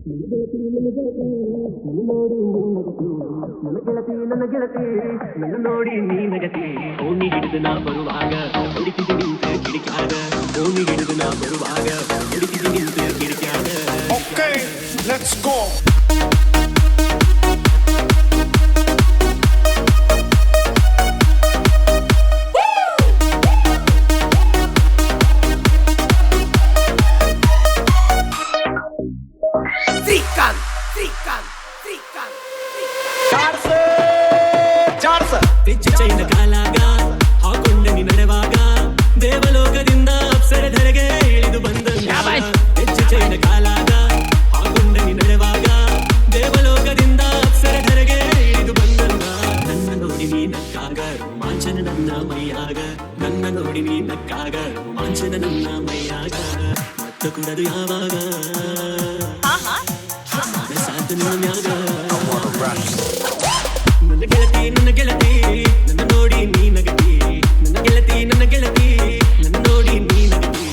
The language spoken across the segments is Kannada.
ನನ್ನ ಗೆಳತಿ ನನ್ನ ನೋಡಿ ನೀ ನಗತಿ ಓಣಿ ಹಿಡಿದು ನಾ ಬರುವಾಗ ಹೊಡಿತಿದ್ದು ನಿಂತ ಕಿಡಿಕ್ಯಾಗ ಓಣಿ ಹಿಡಿದು ನಾ ಬರುವಾಗ ಹೊಡಿತಿದ್ದು ನಿಂತ ಕಿಡಿಕ್ಯಾಗ ಓಕೆ ಲೆಟ್ಸ್ ಗೋ ಚೈನ ಕಾಲಾಗ ಹಾಕೊಂಡ ನೀ ನಡೆವಾಗ ದೇವಲೋಕದಿಂದ ಅಪ್ಸರ ಧರೆಗೆ ಇಳಿದು ಬಂದಂಗ ಹೆಚ್ಚು ಚೈನ ಕಾಲಾಗ ಹಾಕೊಂಡ ನೀ ನಡೆವಾಗ ದೇವಲೋಕದಿಂದ ಅಪ್ಸರ ಧರೆಗೆ ಇಳಿದು ಬಂದಂಗ ನನ್ನ ನೋಡಿ ನೀ ನಕ್ಕಾಗ ರೋಮಾಂಚನ ನನ್ನ ಮೈಯಾಗ ನನ್ನ ನೋಡಿ ನೀ ನಕ್ಕಾಗ ರೋಮಾಂಚನ ನನ್ನ ಮೈಯಾಗ ಮತ್ತ ಕುಡದು ಯಾವಾಗ ಸಾತು ನಿನ್ನ ಮ್ಯಾಗ ನನ್ನ ಗೆಳತಿ ನನ್ನ ನೋಡಿ ನೀ ನಗತಿ ನನ್ನ ಗೆಳತಿ ನನ್ನ ನೋಡಿ ನೀ ನಗತಿ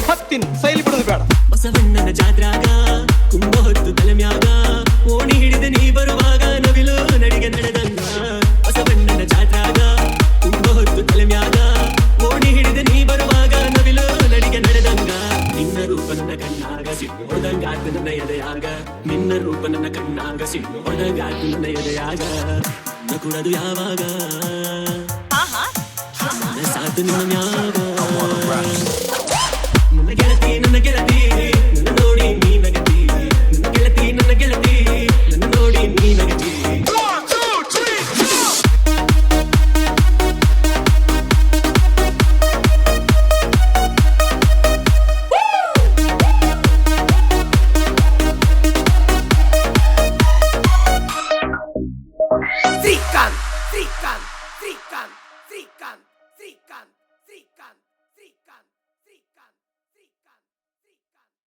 ಹತ್ತಿನ ಸೈಲಿ ಬಿಡುದು ಬೇಡ ಬಸವಣ್ಣನ ಜಾತ್ರಾಗ ಕುಂಭ ಹೊತ್ತು ತಲೆ ಮ್ಯಾಗ ಓಣಿ ಹಿಡಿದ ನೀ ಬರುವಾಗ ನವಿಲು ನಡಿಗೆ ನಡೆದಂಗ ಬಸವಣ್ಣನ ಜಾತ್ರಾಗ ಕುಂಭ ಹೊತ್ತು ತಲೆ ಮ್ಯಾಗ ಓಣಿ ಹಿಡಿದ ನೀ ಬರುವಾಗ ನವಿಲು ನಡಿಗೆ ನಡೆದಂಗ ನಿನ್ನ ರೂಪ ನನ್ನ ಕಣ್ಣಾಗ ಸಿಟ್ಟು ಹೊಡೆದಂಗಾತು ನನ್ನ ಎದೆಯಾಗ ನಿನ್ನ ರೂಪ ನನ್ನ ಕಣ್ಣಾಗ ಸಿಟ್ಟು ಹೊಡೆದಂಗಾತು ನನ್ನ ಎದೆಯಾಗ ನನ್ನ ಕುಡದು ಯಾವಾಗ ಸಾತು ನಿನ್ನ ಮ್ಯಾಗ ನನ್ನ ಗೆಳತಿ ನನ್ನ ನೋಡಿ ನೀ ನಗತಿ ನನ್ನ ಗೆಳತಿ ನನ್ನ ನೋಡಿ ನೀ ನಗತಿ Trican.